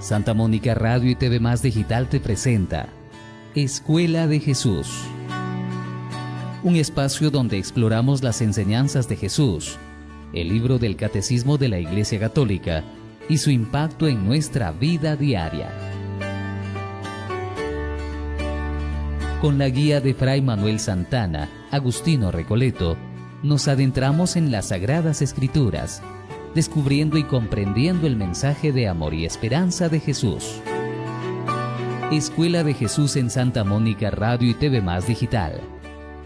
Santa Mónica Radio y TV Más Digital te presenta Escuela de Jesús. Un espacio donde exploramos las enseñanzas de Jesús, el libro del Catecismo de la Iglesia Católica y su impacto en nuestra vida diaria. Con la guía de Fray Manuel Santana, Agustino Recoleto, nos adentramos en las Sagradas Escrituras, descubriendo y comprendiendo el mensaje de amor y esperanza de Jesús. Escuela de Jesús en Santa Mónica Radio y TV Más Digital.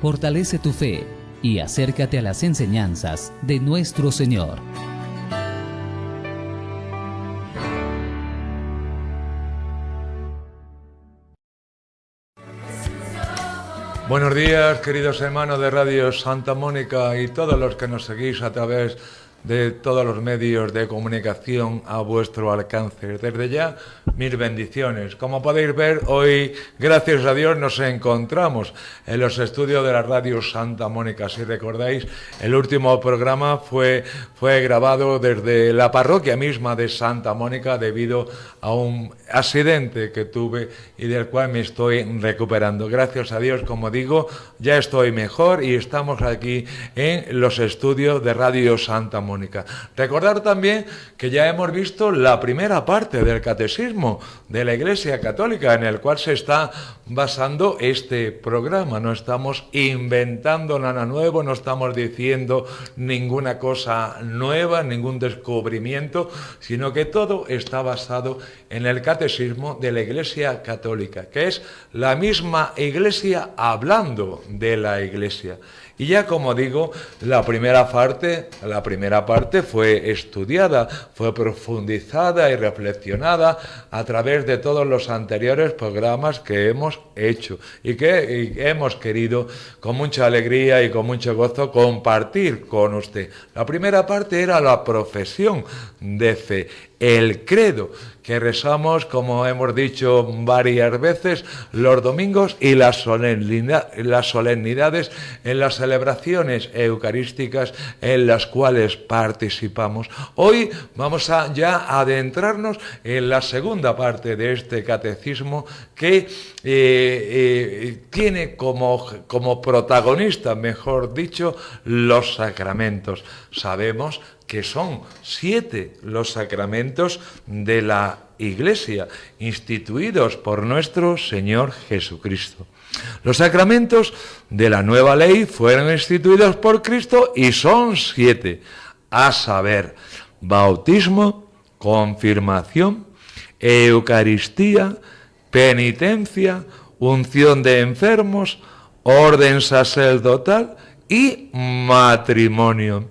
Fortalece tu fe y acércate a las enseñanzas de nuestro Señor. Buenos días, queridos hermanos de Radio Santa Mónica y todos los que nos seguís a través de todos los medios de comunicación a vuestro alcance. Desde ya, mis bendiciones. Como podéis ver, hoy, gracias a Dios, nos encontramos en los estudios de la Radio Santa Mónica. Si recordáis, el último programa fue grabado desde la parroquia misma de Santa Mónica debido a un accidente que tuve y del cual me estoy recuperando. Gracias a Dios, como digo, ya estoy mejor y estamos aquí en los estudios de Radio Santa Mónica. Recordar también que ya hemos visto la primera parte del Catecismo de la Iglesia Católica, en el cual se está basando este programa. No estamos inventando nada nuevo, no estamos diciendo ninguna cosa nueva, ningún descubrimiento, sino que todo está basado en el Catecismo de la Iglesia Católica, que es la misma Iglesia hablando de la Iglesia. Y ya, como digo, la primera parte fue estudiada, fue profundizada y reflexionada a través de todos los anteriores programas que hemos hecho y que hemos querido con mucha alegría y con mucho gozo compartir con usted. La primera parte era la profesión de fe, el credo, que rezamos, como hemos dicho varias veces, los domingos y las solemnidades en las celebraciones eucarísticas en las cuales participamos. Hoy vamos a ya adentrarnos en la segunda parte de este catecismo que tiene como protagonista, mejor dicho, los sacramentos. Sabemos que son 7 los sacramentos de la Iglesia, instituidos por nuestro Señor Jesucristo. Los sacramentos de la nueva ley fueron instituidos por Cristo y son 7, a saber, bautismo, confirmación, Eucaristía, penitencia, unción de enfermos, orden sacerdotal y matrimonio.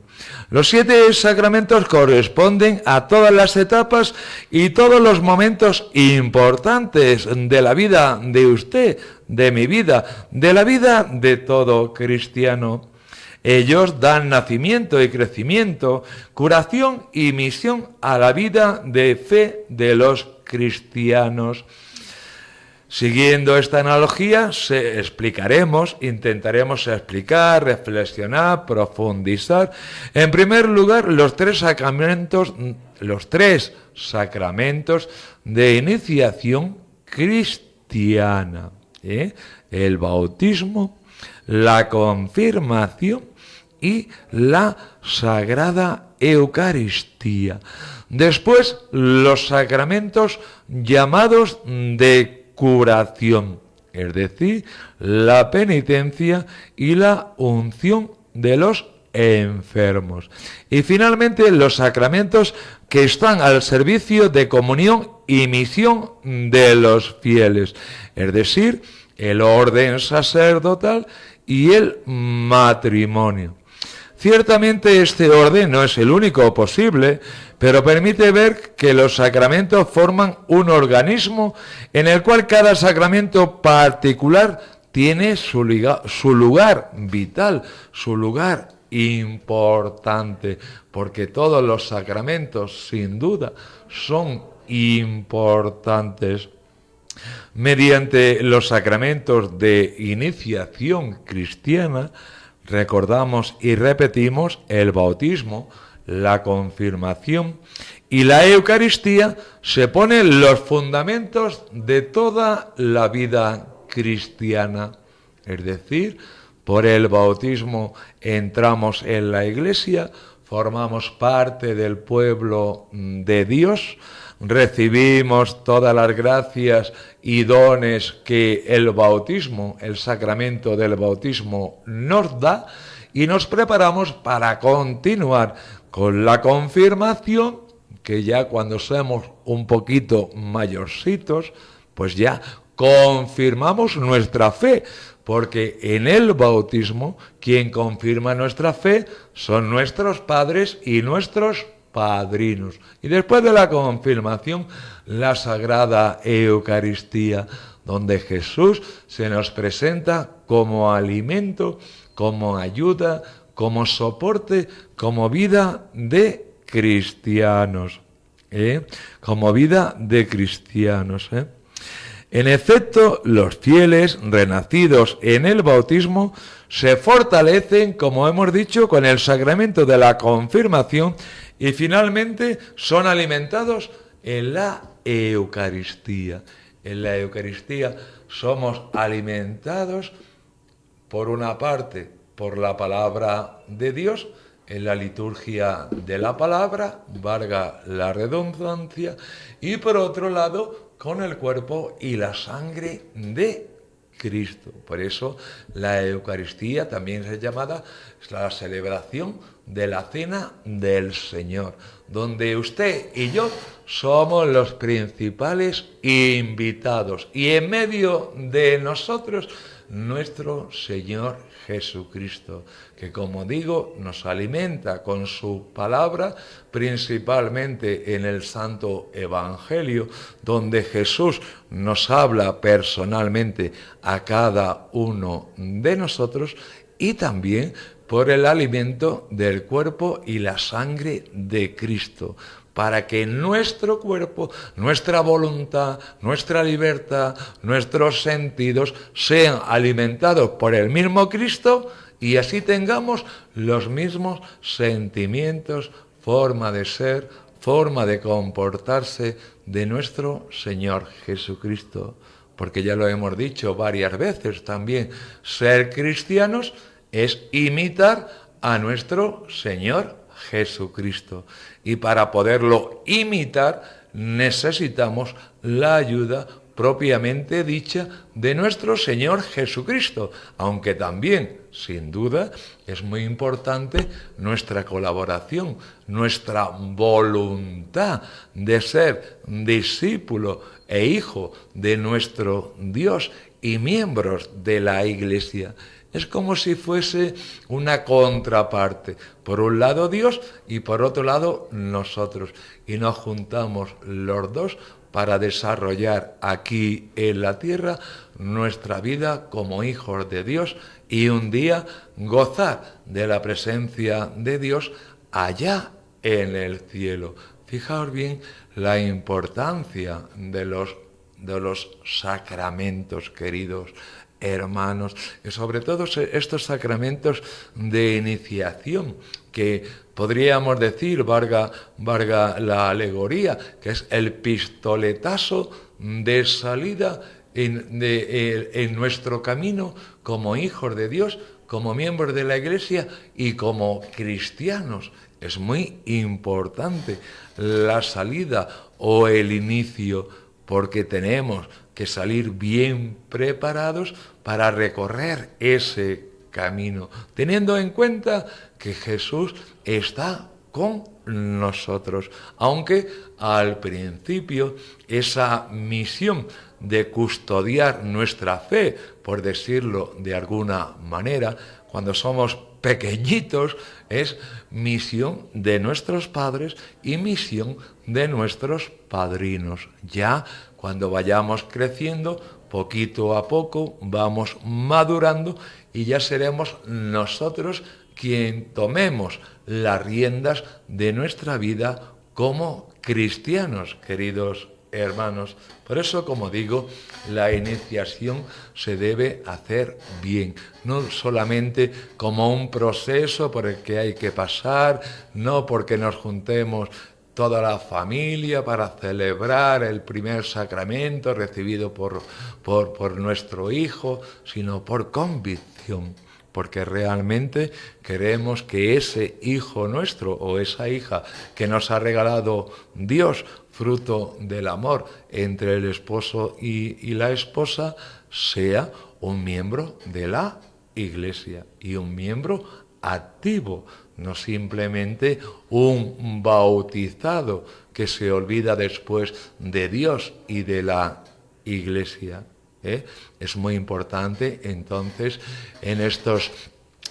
Los 7 sacramentos corresponden a todas las etapas y todos los momentos importantes de la vida de usted, de mi vida, de la vida de todo cristiano. Ellos dan nacimiento y crecimiento, curación y misión a la vida de fe de los cristianos. Siguiendo esta analogía, intentaremos explicar, reflexionar, profundizar. En primer lugar, los tres sacramentos de iniciación cristiana, el bautismo, la confirmación y la Sagrada Eucaristía. Después, los sacramentos llamados de curación, es decir, la penitencia y la unción de los enfermos. Y finalmente, los sacramentos que están al servicio de comunión y misión de los fieles, es decir, el orden sacerdotal y el matrimonio. Ciertamente este orden no es el único posible, pero permite ver que los sacramentos forman un organismo en el cual cada sacramento particular tiene su lugar vital, su lugar importante, porque todos los sacramentos, sin duda, son importantes. Mediante los sacramentos de iniciación cristiana, recordamos y repetimos el bautismo, la confirmación y la Eucaristía se ponen los fundamentos de toda la vida cristiana. Es decir, por el bautismo entramos en la Iglesia, formamos parte del pueblo de Dios, recibimos todas las gracias y dones que el bautismo, el sacramento del bautismo nos da, y nos preparamos para continuar con la confirmación, que ya cuando somos un poquito mayorcitos, pues ya confirmamos nuestra fe, porque en el bautismo quien confirma nuestra fe son nuestros padres y nuestros padrinos. Y después de la confirmación, la Sagrada Eucaristía, donde Jesús se nos presenta como alimento, como ayuda, como soporte, como vida de cristianos. Como vida de cristianos. En efecto, los fieles renacidos en el bautismo se fortalecen, como hemos dicho, con el sacramento de la confirmación y finalmente son alimentados en la Eucaristía. En la Eucaristía somos alimentados, por una parte, por la palabra de Dios, en la liturgia de la palabra, valga la redundancia, y por otro lado, con el cuerpo y la sangre de Cristo. Por eso la Eucaristía también es llamada la celebración de la Cena del Señor, donde usted y yo somos los principales invitados, y en medio de nosotros nuestro Señor Jesucristo, que, como digo, nos alimenta con su palabra, principalmente en el Santo Evangelio, donde Jesús nos habla personalmente a cada uno de nosotros, y también por el alimento del cuerpo y la sangre de Cristo, para que nuestro cuerpo, nuestra voluntad, nuestra libertad, nuestros sentidos sean alimentados por el mismo Cristo, y así tengamos los mismos sentimientos, forma de ser, forma de comportarse de nuestro Señor Jesucristo. Porque ya lo hemos dicho varias veces también, ser cristianos es imitar a nuestro Señor Jesucristo. Y para poderlo imitar necesitamos la ayuda propiamente dicha de nuestro Señor Jesucristo, aunque también, sin duda, es muy importante nuestra colaboración, nuestra voluntad de ser discípulo e hijo de nuestro Dios y miembros de la Iglesia. Es como si fuese una contraparte. Por un lado Dios y por otro lado nosotros. Y nos juntamos los dos para desarrollar aquí en la tierra nuestra vida como hijos de Dios y un día gozar de la presencia de Dios allá en el cielo. Fijaos bien la importancia de los sacramentos, queridos hermanos, y sobre todo estos sacramentos de iniciación, que podríamos decir, valga la alegoría, que es el pistoletazo de salida en nuestro camino como hijos de Dios, como miembros de la Iglesia y como cristianos. Es muy importante la salida o el inicio, porque tenemos que salir bien preparados para recorrer ese camino, teniendo en cuenta que Jesús está con nosotros, aunque al principio esa misión de custodiar nuestra fe, por decirlo de alguna manera, cuando somos pequeñitos, es misión de nuestros padres y misión de nuestros padrinos. Ya cuando vayamos creciendo, poquito a poco vamos madurando y ya seremos nosotros quien tomemos las riendas de nuestra vida como cristianos, queridos hermanos. Por eso, como digo, la iniciación se debe hacer bien, no solamente como un proceso por el que hay que pasar, no porque nos juntemos toda la familia para celebrar el primer sacramento recibido por nuestro hijo, sino por convicción, porque realmente queremos que ese hijo nuestro o esa hija que nos ha regalado Dios, fruto del amor entre el esposo y la esposa, sea un miembro de la Iglesia y un miembro activo, no simplemente un bautizado que se olvida después de Dios y de la Iglesia. Es muy importante entonces en estos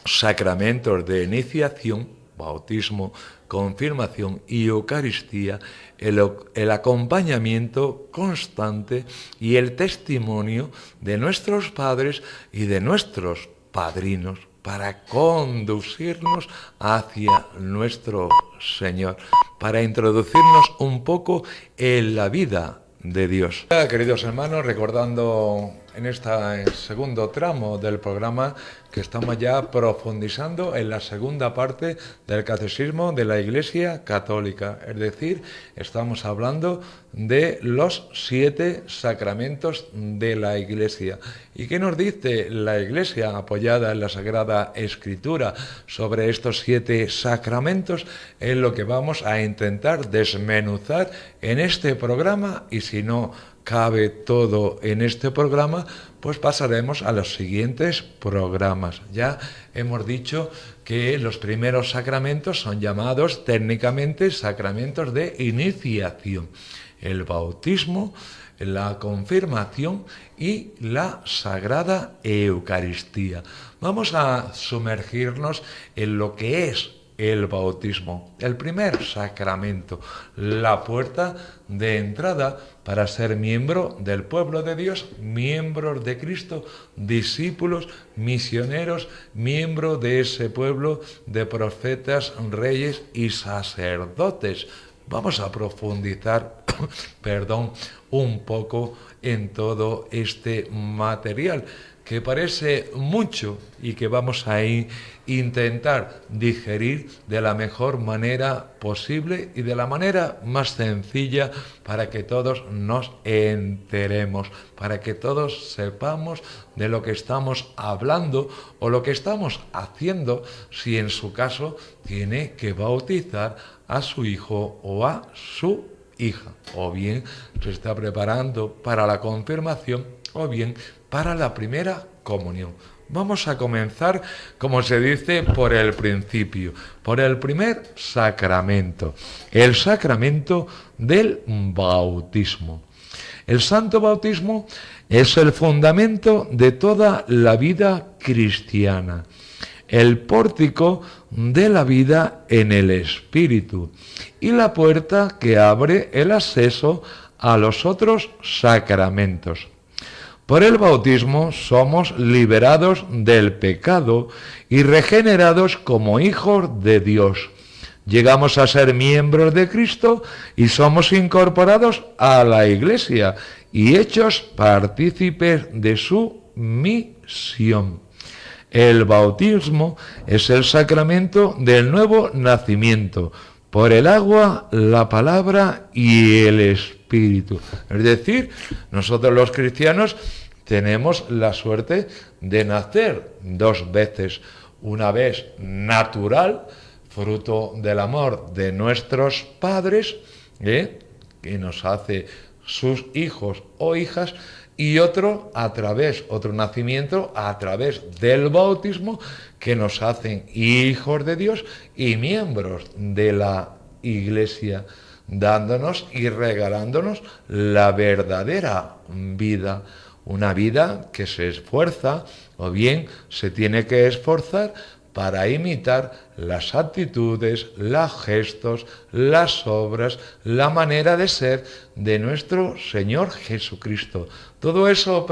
sacramentos de iniciación, bautismo, confirmación y Eucaristía, el acompañamiento constante y el testimonio de nuestros padres y de nuestros padrinos para conducirnos hacia nuestro Señor, para introducirnos un poco en la vida de Dios. Queridos hermanos, recordando en este segundo tramo del programa que estamos ya profundizando en la segunda parte del Catecismo de la Iglesia Católica, es decir, estamos hablando de los 7 sacramentos de la Iglesia. ¿Y qué nos dice la Iglesia, apoyada en la Sagrada Escritura, sobre estos 7 sacramentos? Es lo que vamos a intentar desmenuzar en este programa, y si no cabe todo en este programa, pues pasaremos a los siguientes programas. Ya hemos dicho que los primeros sacramentos son llamados técnicamente sacramentos de iniciación: el bautismo, la confirmación y la Sagrada Eucaristía. Vamos a sumergirnos en lo que es el bautismo, el primer sacramento, la puerta de entrada para ser miembro del pueblo de Dios, miembros de Cristo, discípulos, misioneros, miembro de ese pueblo de profetas, reyes y sacerdotes. Vamos a profundizar, un poco en todo este material, que parece mucho y que vamos a intentar digerir de la mejor manera posible y de la manera más sencilla, para que todos nos enteremos, para que todos sepamos de lo que estamos hablando o lo que estamos haciendo, si en su caso tiene que bautizar a su hijo o a su hija, o bien se está preparando para la confirmación, o bien para la primera comunión. Vamos a comenzar, como se dice, por el principio, por el primer sacramento, el sacramento del bautismo. El santo bautismo es el fundamento de toda la vida cristiana, el pórtico de la vida en el Espíritu y la puerta que abre el acceso a los otros sacramentos. Por el bautismo somos liberados del pecado y regenerados como hijos de Dios. Llegamos a ser miembros de Cristo y somos incorporados a la Iglesia y hechos partícipes de su misión. El bautismo es el sacramento del nuevo nacimiento, por el agua, la palabra y el Espíritu. Es decir, nosotros los cristianos tenemos la suerte de nacer 2 veces, una vez natural, fruto del amor de nuestros padres, que nos hace sus hijos o hijas, y otro nacimiento a través del bautismo, que nos hacen hijos de Dios y miembros de la Iglesia, dándonos y regalándonos la verdadera vida, una vida que se esfuerza, o bien se tiene que esforzar para imitar las actitudes, los gestos, las obras, la manera de ser de nuestro Señor Jesucristo. Todo eso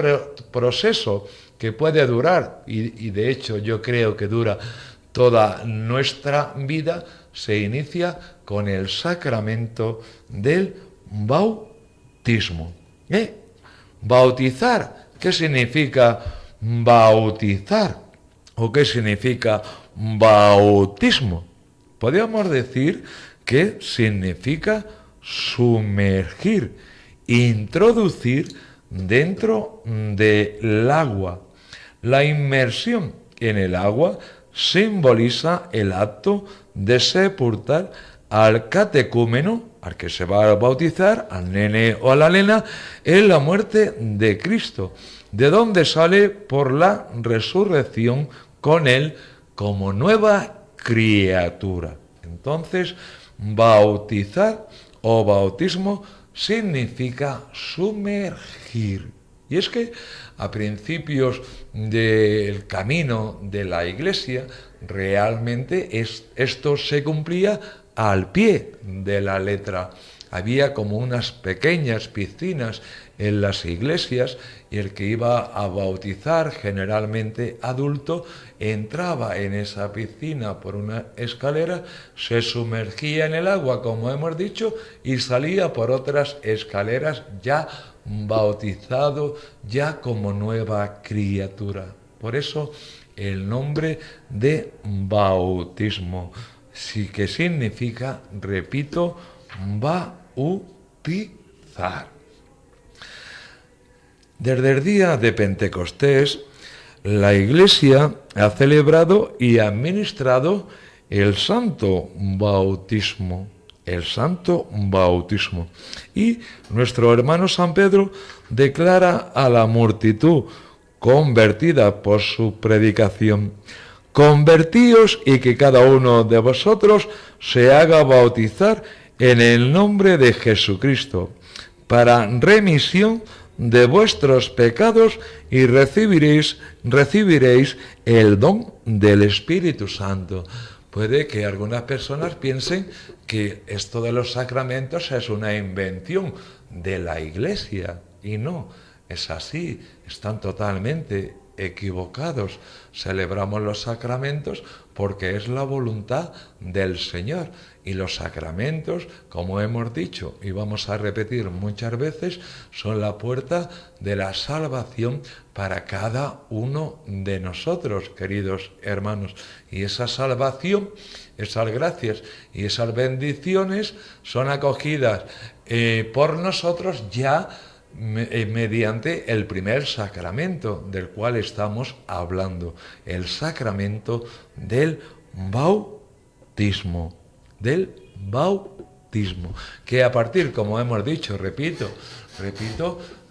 proceso que puede durar, y de hecho yo creo que dura toda nuestra vida, se inicia con el sacramento del bautismo. bautismo. Bautizar, ¿qué significa bautizar? ¿O qué significa bautismo? Podríamos decir que significa sumergir, introducir dentro del agua. La inmersión en el agua simboliza el acto de sepultar al catecúmeno, al que se va a bautizar, al nene o a la nena, en la muerte de Cristo, de donde sale por la resurrección con él como nueva criatura. Entonces, bautizar o bautismo significa sumergir. Y es que a principios del camino de la Iglesia, realmente esto se cumplía al pie de la letra. Había como unas pequeñas piscinas en las iglesias y el que iba a bautizar, generalmente adulto, entraba en esa piscina por una escalera, se sumergía en el agua, como hemos dicho, y salía por otras escaleras ya bautizado, ya como nueva criatura. Por eso el nombre de bautismo, sí que significa, repito, bautizar. Desde el día de Pentecostés, la Iglesia ha celebrado y administrado el santo bautismo. El santo bautismo. Y nuestro hermano San Pedro declara a la multitud convertida por su predicación: convertíos y que cada uno de vosotros se haga bautizar en el nombre de Jesucristo para remisión de vuestros pecados y recibiréis el don del Espíritu Santo. Puede que algunas personas piensen que esto de los sacramentos es una invención de la Iglesia, y no, es así, están totalmente equivocados. Celebramos los sacramentos porque es la voluntad del Señor, y los sacramentos, como hemos dicho y vamos a repetir muchas veces, son la puerta de la salvación para cada uno de nosotros, queridos hermanos. Y esa salvación, esas gracias y esas bendiciones son acogidas por nosotros ya mediante el primer sacramento del cual estamos hablando, el sacramento del bautismo. Que a partir, como hemos dicho, repito,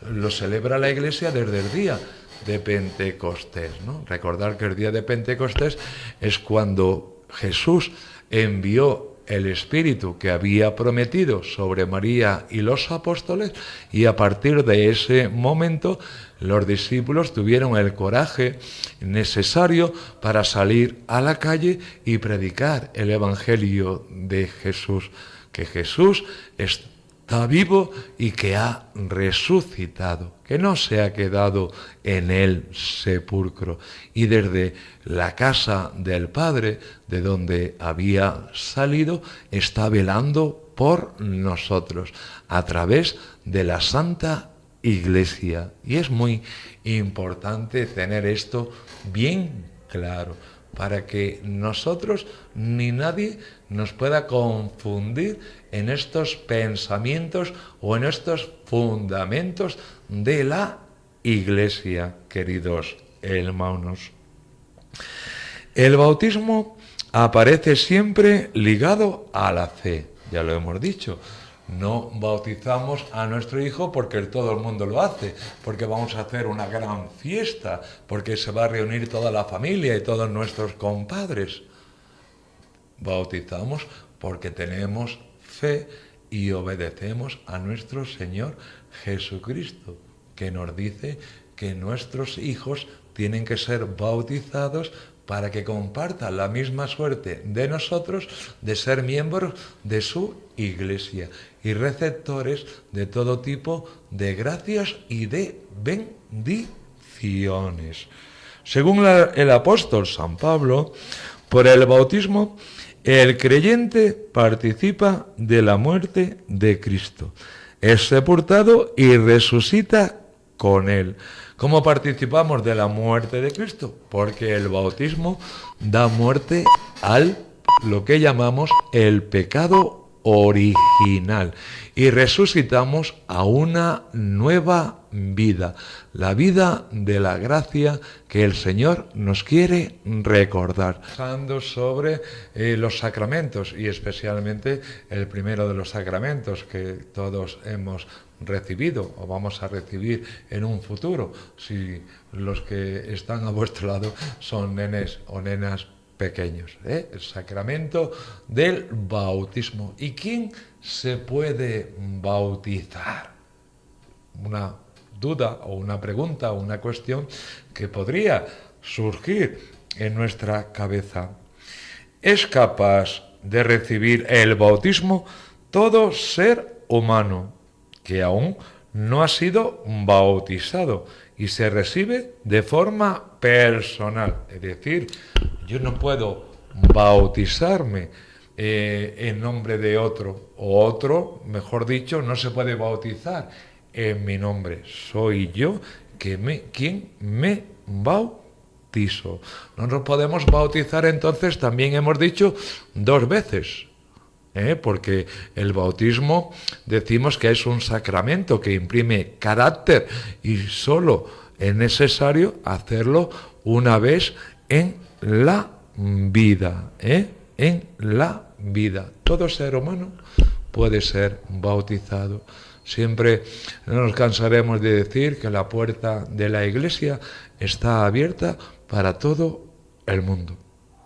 lo celebra la Iglesia desde el día de Pentecostés, ¿no? Recordar que el día de Pentecostés es cuando Jesús envió el Espíritu que había prometido sobre María y los apóstoles, y a partir de ese momento los discípulos tuvieron el coraje necesario para salir a la calle y predicar el Evangelio de Jesús, que Jesús está vivo y que ha resucitado, que no se ha quedado en el sepulcro, y desde la casa del Padre, de donde había salido, está velando por nosotros a través de la Santa Iglesia. Y es muy importante tener esto bien claro, para que nosotros ni nadie nos pueda confundir en estos pensamientos o en estos fundamentos de la Iglesia, queridos hermanos. El bautismo aparece siempre ligado a la fe, ya lo hemos dicho. No bautizamos a nuestro hijo porque todo el mundo lo hace, porque vamos a hacer una gran fiesta, porque se va a reunir toda la familia y todos nuestros compadres. Bautizamos porque tenemos fe y obedecemos a nuestro Señor Jesucristo, que nos dice que nuestros hijos tienen que ser bautizados para que compartan la misma suerte de nosotros de ser miembros de su Iglesia y receptores de todo tipo de gracias y de bendiciones. Según el apóstol San Pablo, por el bautismo el creyente participa de la muerte de Cristo. es sepultado y resucita con Él. ¿Cómo participamos de la muerte de Cristo? Porque el bautismo da muerte al lo que llamamos el pecado original y resucitamos a una nueva vida, la vida de la gracia que el Señor nos quiere recordar. Pensando sobre los sacramentos y especialmente el primero de los sacramentos que todos hemos recibido o vamos a recibir en un futuro, si los que están a vuestro lado son nenes o nenas pequeños, el sacramento del bautismo. ¿Y quién se puede bautizar? Una duda o una pregunta o una cuestión que podría surgir en nuestra cabeza. ¿Es capaz de recibir el bautismo todo ser humano que aún no ha sido bautizado y se recibe de forma personal? Es decir, yo no puedo bautizarme en nombre de otro, o otro, mejor dicho, no se puede bautizar en mi nombre. Soy yo quien me bautizo. No nos podemos bautizar entonces, también hemos dicho, 2 veces. Porque el bautismo decimos que es un sacramento que imprime carácter y solo es necesario hacerlo una vez en la vida, en la vida. Todo ser humano puede ser bautizado. Siempre no nos cansaremos de decir que la puerta de la Iglesia está abierta para todo el mundo.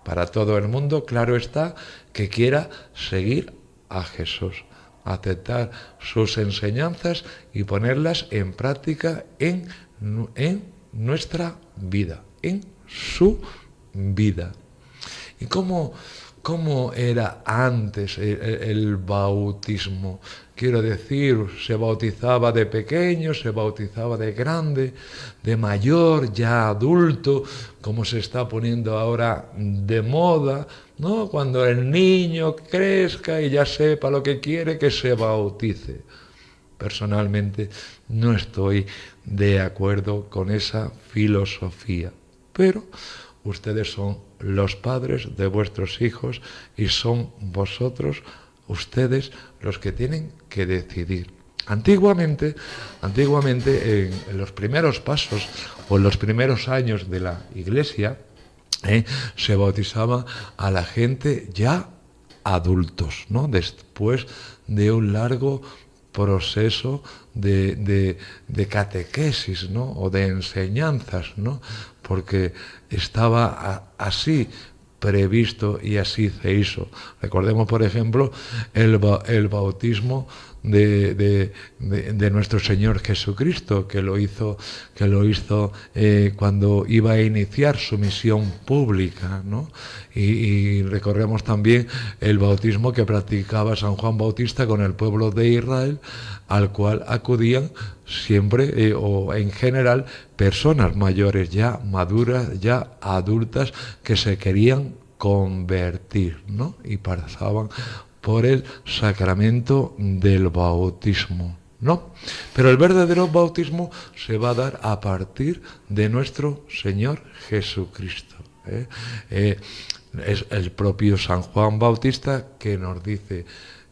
Para todo el mundo, claro está, que quiera seguir a Jesús, aceptar sus enseñanzas y ponerlas en práctica en nuestra vida, en su vida. ¿Y cómo era antes el bautismo? Quiero decir, se bautizaba de pequeño, se bautizaba de grande, de mayor, ya adulto, como se está poniendo ahora de moda, ¿no? Cuando el niño crezca y ya sepa lo que quiere, que se bautice. Personalmente no estoy de acuerdo con esa filosofía, pero ustedes son los padres de vuestros hijos y son vosotros, ustedes, los que tienen que decidir. Antiguamente en los primeros pasos o en los primeros años de la Iglesia, se bautizaba a la gente ya adultos, ¿no? Después de un largo proceso de catequesis, ¿no? O de enseñanzas, ¿no? Porque estaba así previsto y así se hizo. Recordemos, por ejemplo, el bautismo de nuestro Señor Jesucristo, que lo hizo cuando iba a iniciar su misión pública, ¿no? Y recordemos también el bautismo que practicaba San Juan Bautista con el pueblo de Israel, al cual acudían siempre o en general personas mayores, ya maduras, ya adultas, que se querían convertir, ¿no? Y pasaban por el sacramento del bautismo, ¿no? Pero el verdadero bautismo se va a dar a partir de nuestro Señor Jesucristo. Es el propio San Juan Bautista que nos dice: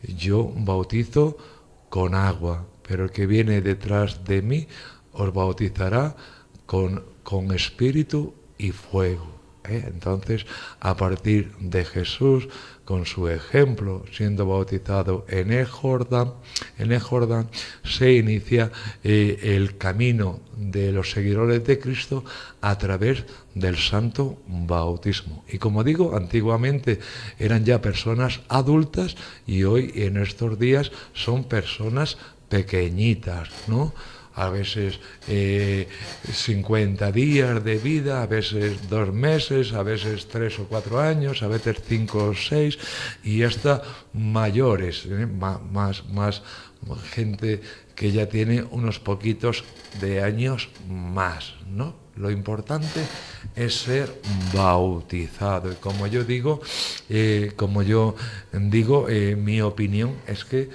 yo bautizo con agua, pero el que viene detrás de mí os bautizará con espíritu y fuego. Entonces, a partir de Jesús, con su ejemplo, siendo bautizado en el Jordán, se inicia el camino de los seguidores de Cristo a través del santo bautismo. Y como digo, antiguamente eran ya personas adultas y hoy en estos días son personas pequeñitas, ¿no? a veces 50 días de vida, a veces 2 meses, a veces 3 o 4 años, a veces 5 o 6, y hasta mayores, más gente que ya tiene unos poquitos de años más, ¿no? Lo importante es ser bautizado. Y como yo digo, mi opinión es que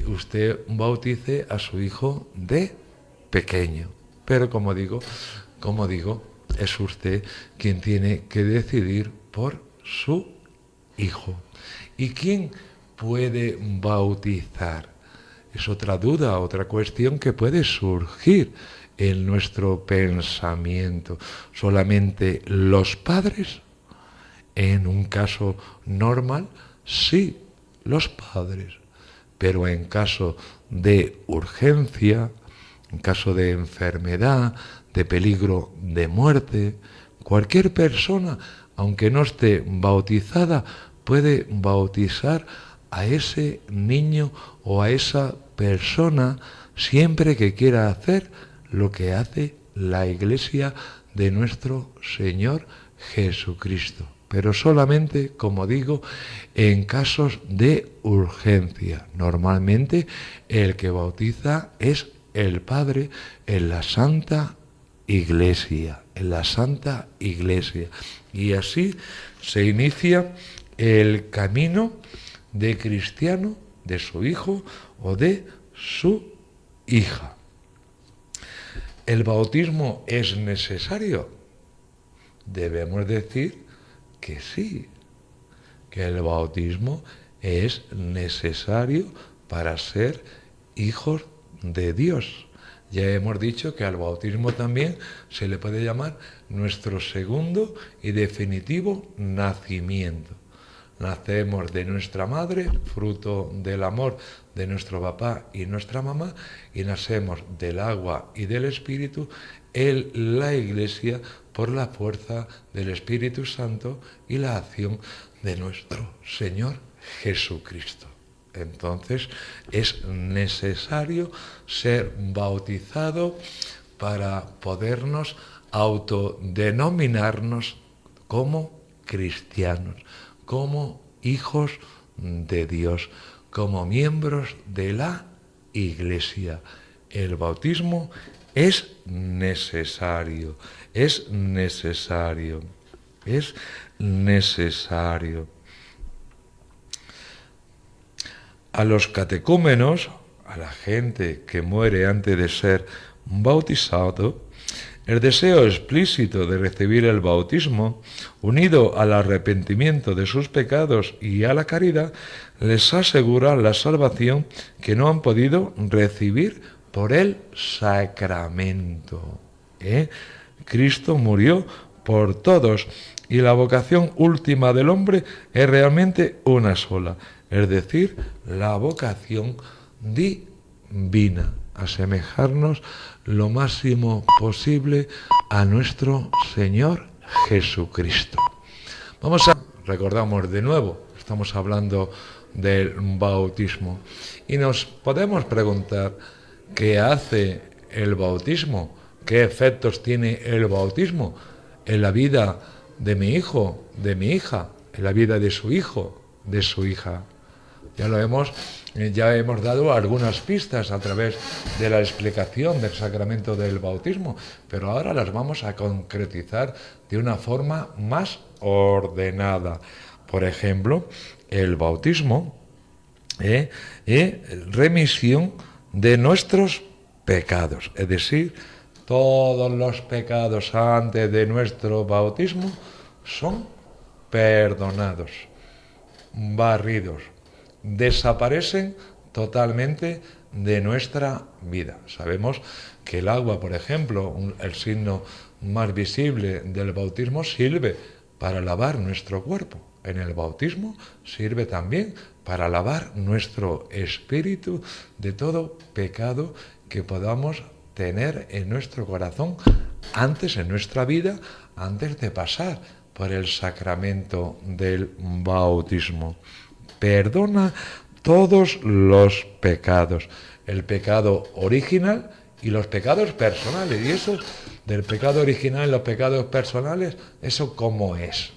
usted bautice a su hijo de pequeño. Pero como digo, es usted quien tiene que decidir por su hijo. ¿Y quién puede bautizar? Es otra duda, otra cuestión que puede surgir en nuestro pensamiento. ¿Solamente los padres? En un caso normal, sí, los padres. Pero en caso de urgencia, en caso de enfermedad, de peligro de muerte, cualquier persona, aunque no esté bautizada, puede bautizar a ese niño o a esa persona siempre que quiera hacer lo que hace la Iglesia de nuestro Señor Jesucristo. Pero solamente, como digo, en casos de urgencia. Normalmente el que bautiza es el Padre en la Santa Iglesia, Y así se inicia el camino de cristiano, de su hijo o de su hija. ¿El bautismo es necesario? Debemos decir que sí, que el bautismo es necesario para ser hijos de Dios. Ya hemos dicho que al bautismo también se le puede llamar nuestro segundo y definitivo nacimiento. Nacemos de nuestra madre, fruto del amor de nuestro papá y nuestra mamá, y nacemos del agua y del Espíritu en la Iglesia por la fuerza del Espíritu Santo y la acción de nuestro Señor Jesucristo. Entonces es necesario ser bautizado para podernos autodenominarnos como cristianos, como hijos de Dios, como miembros de la Iglesia. El bautismo es necesario. A los catecúmenos, a la gente que muere antes de ser bautizado, el deseo explícito de recibir el bautismo, unido al arrepentimiento de sus pecados y a la caridad, les asegura la salvación que no han podido recibir por el sacramento. Cristo murió por todos y la vocación última del hombre es realmente una sola, es decir, la vocación divina, asemejarnos lo máximo posible a nuestro Señor Jesucristo. Recordamos de nuevo, estamos hablando del bautismo y nos podemos preguntar ¿qué hace el bautismo? ¿Qué efectos tiene el bautismo en la vida de mi hijo, de mi hija, en la vida de su hijo, de su hija? Ya hemos dado algunas pistas a través de la explicación del sacramento del bautismo, pero ahora las vamos a concretizar de una forma más ordenada. Por ejemplo, el bautismo es remisión de nuestros pecados, es decir, todos los pecados antes de nuestro bautismo son perdonados, barridos, desaparecen totalmente de nuestra vida. Sabemos que el agua, por ejemplo, el signo más visible del bautismo, sirve para lavar nuestro cuerpo. En el bautismo sirve también para lavar nuestro espíritu de todo pecado que podamos tener en nuestro corazón antes, en nuestra vida, antes de pasar por el sacramento del bautismo. Perdona todos los pecados, el pecado original y los pecados personales. Y eso del pecado original y los pecados personales, ¿eso cómo es?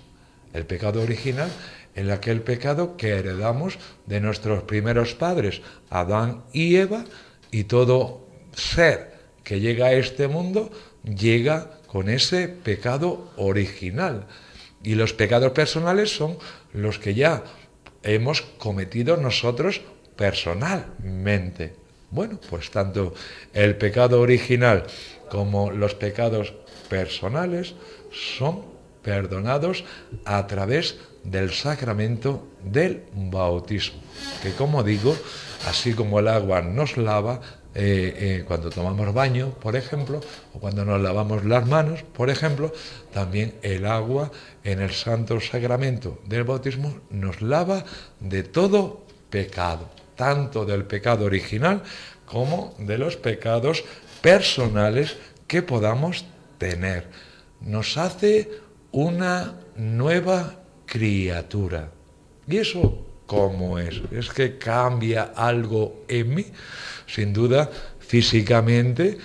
El pecado original es aquel pecado que heredamos de nuestros primeros padres, Adán y Eva, y todo ser que llega a este mundo llega con ese pecado original. Y los pecados personales son los que ya hemos cometido nosotros personalmente. Bueno, pues tanto el pecado original como los pecados personales son perdonados a través del sacramento del bautismo, que, como digo, así como el agua nos lava cuando tomamos baño, por ejemplo, o cuando nos lavamos las manos, por ejemplo, también el agua en el santo sacramento del bautismo nos lava de todo pecado, tanto del pecado original como de los pecados personales que podamos tener. Nos hace una nueva criatura. ¿Y eso cómo es? ¿Es que cambia algo en mí? Sin duda, físicamente,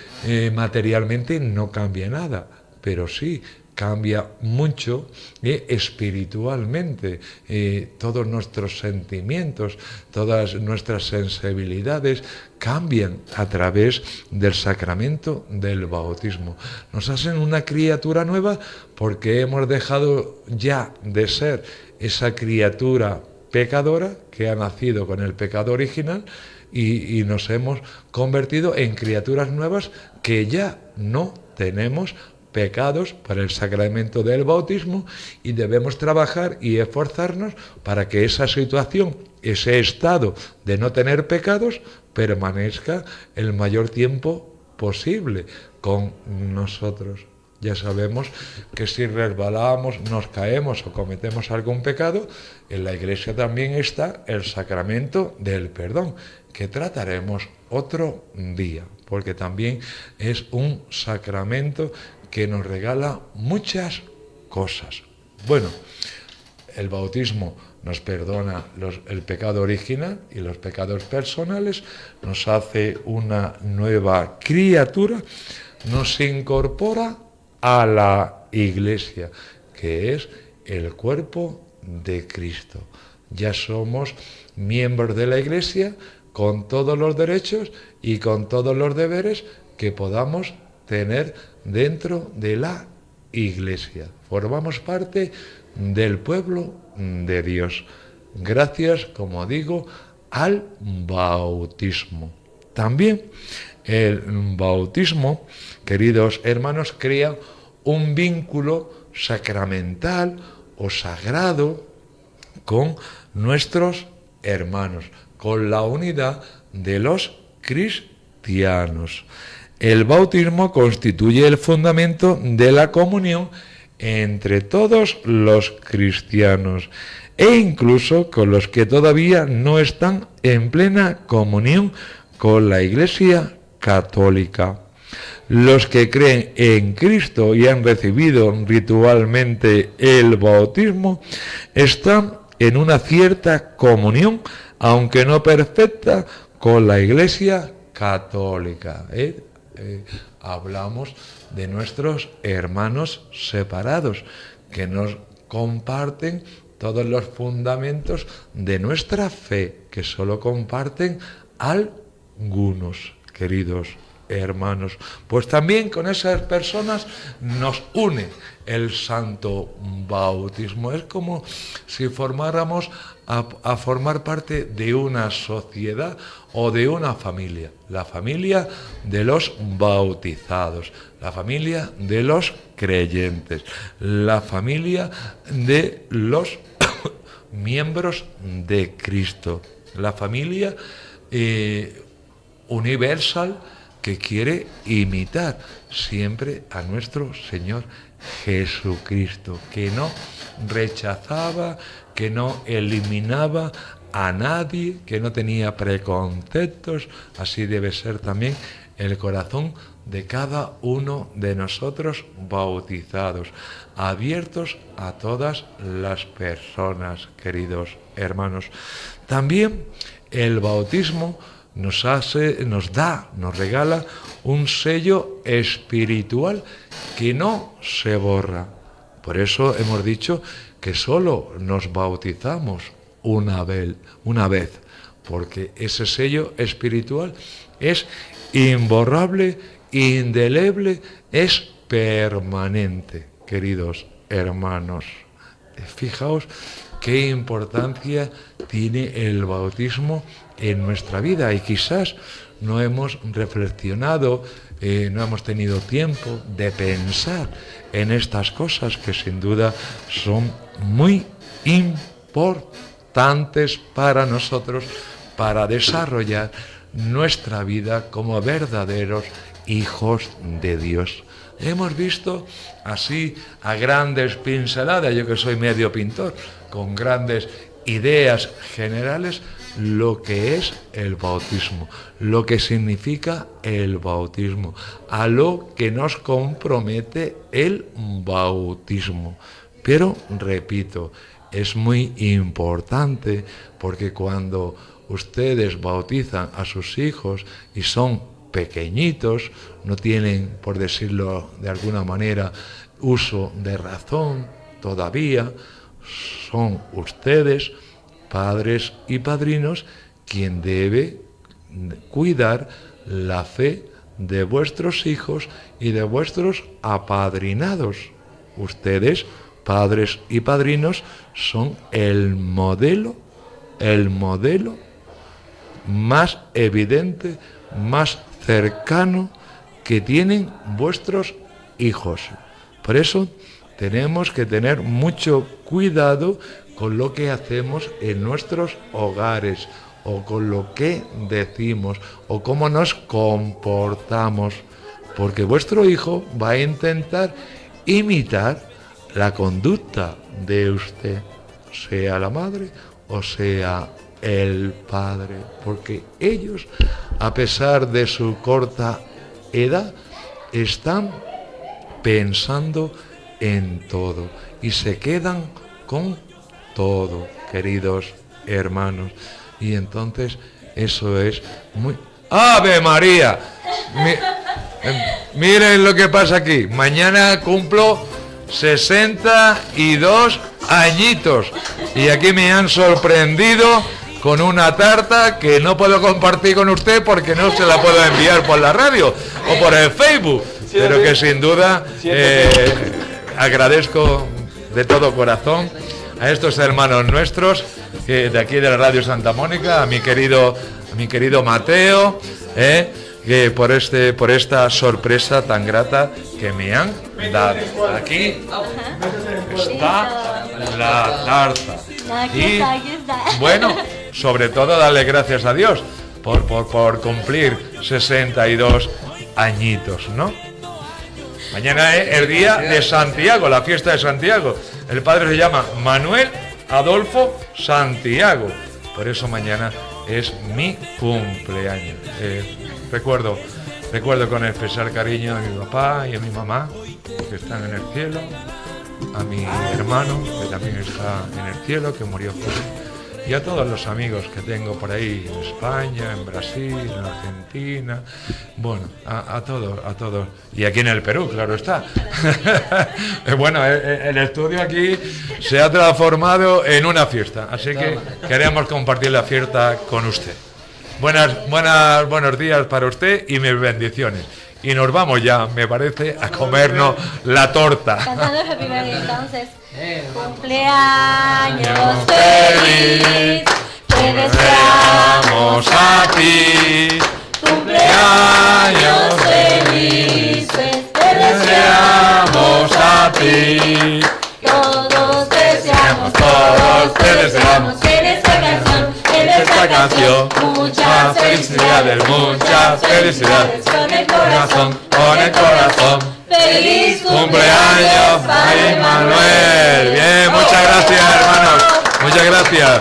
materialmente no cambia nada, pero sí cambia mucho espiritualmente. Todos nuestros sentimientos, todas nuestras sensibilidades cambian a través del sacramento del bautismo. Nos hacen una criatura nueva porque hemos dejado ya de ser esa criatura pecadora que ha nacido con el pecado original y nos hemos convertido en criaturas nuevas que ya no tenemos pecados para el sacramento del bautismo, y debemos trabajar y esforzarnos para que esa situación, ese estado de no tener pecados, permanezca el mayor tiempo posible con nosotros. Ya sabemos que si resbalamos, nos caemos o cometemos algún pecado, en la Iglesia también está el sacramento del perdón, que trataremos otro día, porque también es un sacramento que nos regala muchas cosas. Bueno, el bautismo nos perdona el pecado original y los pecados personales, nos hace una nueva criatura, nos incorpora a la Iglesia, que es el cuerpo de Cristo. Ya somos miembros de la Iglesia con todos los derechos y con todos los deberes que podamos tener dentro de la Iglesia. Formamos parte del pueblo de Dios, gracias, como digo, al bautismo. También el bautismo, queridos hermanos, crea un vínculo sacramental o sagrado con nuestros hermanos, con la unidad de los cristianos. El bautismo constituye el fundamento de la comunión entre todos los cristianos e incluso con los que todavía no están en plena comunión con la Iglesia católica. Los que creen en Cristo y han recibido ritualmente el bautismo están en una cierta comunión, aunque no perfecta, con la Iglesia católica. Hablamos de nuestros hermanos separados, que nos comparten todos los fundamentos de nuestra fe, que solo comparten algunos, queridos hermanos. Pues también con esas personas nos une el santo bautismo. Es como si formáramos a formar parte de una sociedad o de una familia. La familia de los bautizados, la familia de los creyentes, la familia de los miembros de Cristo, la familia universal que quiere imitar siempre a nuestro Señor Jesucristo, que no rechazaba, que no eliminaba a nadie, que no tenía preconceptos. Así debe ser también el corazón de cada uno de nosotros bautizados, abiertos a todas las personas, queridos hermanos. También el bautismo nos regala un sello espiritual que no se borra. Por eso hemos dicho que solo nos bautizamos una vez, porque ese sello espiritual es imborrable, indeleble, es permanente, queridos hermanos. Fijaos qué importancia tiene el bautismo en nuestra vida, y quizás no hemos reflexionado, no hemos tenido tiempo de pensar en estas cosas que sin duda son muy importantes para nosotros, para desarrollar nuestra vida como verdaderos hijos de Dios. Hemos visto así a grandes pinceladas, yo que soy medio pintor, con grandes ideas generales, lo que es el bautismo, lo que significa el bautismo, a lo que nos compromete el bautismo. Pero, repito, es muy importante, porque cuando ustedes bautizan a sus hijos y son pequeñitos, no tienen, por decirlo de alguna manera, uso de razón todavía, son ustedes, padres y padrinos, quien debe cuidar la fe de vuestros hijos y de vuestros apadrinados. Ustedes, padres y padrinos, son el modelo más evidente, más cercano que tienen vuestros hijos. Por eso tenemos que tener mucho cuidado con lo que hacemos en nuestros hogares, o con lo que decimos, o cómo nos comportamos, porque vuestro hijo va a intentar imitar la conducta de usted, sea la madre o sea el padre, porque ellos, a pesar de su corta edad, están pensando en todo y se quedan con todo, queridos hermanos. Y entonces eso es muy... ¡Ave María! Miren lo que pasa aquí. Mañana cumplo 62 añitos y aquí me han sorprendido con una tarta que no puedo compartir con usted porque no se la puedo enviar por la radio o por el Facebook, pero que sin duda agradezco de todo corazón a estos hermanos nuestros de aquí de la Radio Santa Mónica, a mi querido Mateo, que por esta sorpresa tan grata que me han dado. Aquí está la tarta. Y bueno, sobre todo darle gracias a Dios por cumplir 62 añitos, ¿no? Mañana es el día de Santiago, la fiesta de Santiago. El padre se llama Manuel Adolfo Santiago. Por eso mañana es mi cumpleaños. Recuerdo con especial cariño a mi papá y a mi mamá, que están en el cielo, a mi hermano, que también está en el cielo, que murió joven, y a todos los amigos que tengo por ahí en España, en Brasil, en Argentina, bueno, a todos, y aquí en el Perú, claro está. Bueno, el estudio aquí se ha transformado en una fiesta, así que queremos compartir la fiesta con usted. Buenos días para usted y mis bendiciones. Y nos vamos ya, me parece, a comernos la torta. Cantando el Happy Birthday, entonces. Cumpleaños feliz, te deseamos a ti. Cumpleaños feliz, te deseamos a ti. Todos te deseamos en esta canción, muchas felicidades, con el corazón. ¡Feliz cumpleaños, Padre Manuel! Bien, muchas gracias, hermanos. Muchas gracias.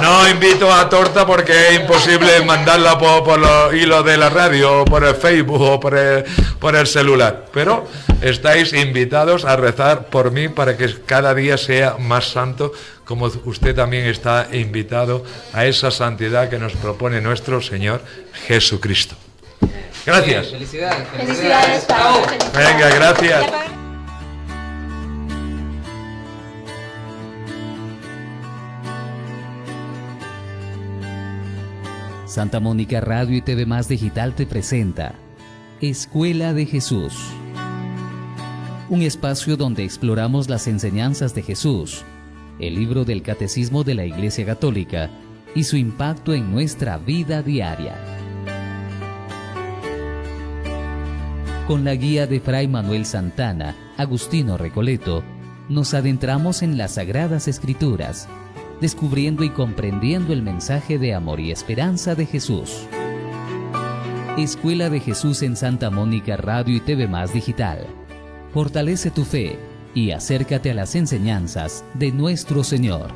No invito a torta porque es imposible mandarla por los hilos de la radio o por el Facebook o por el celular. Pero estáis invitados a rezar por mí para que cada día sea más santo, como usted también está invitado a esa santidad que nos propone nuestro Señor Jesucristo. Gracias. Felicidades. Felicidades, padre. Venga, gracias. Santa Mónica Radio y TV Más Digital te presenta Escuela de Jesús. Un espacio donde exploramos las enseñanzas de Jesús, el libro del Catecismo de la Iglesia Católica y su impacto en nuestra vida diaria. Con la guía de Fray Manuel Santana, Agustino Recoleto, nos adentramos en las Sagradas Escrituras, descubriendo y comprendiendo el mensaje de amor y esperanza de Jesús. Escuela de Jesús en Santa Mónica Radio y TV Más Digital. Fortalece tu fe y acércate a las enseñanzas de nuestro Señor.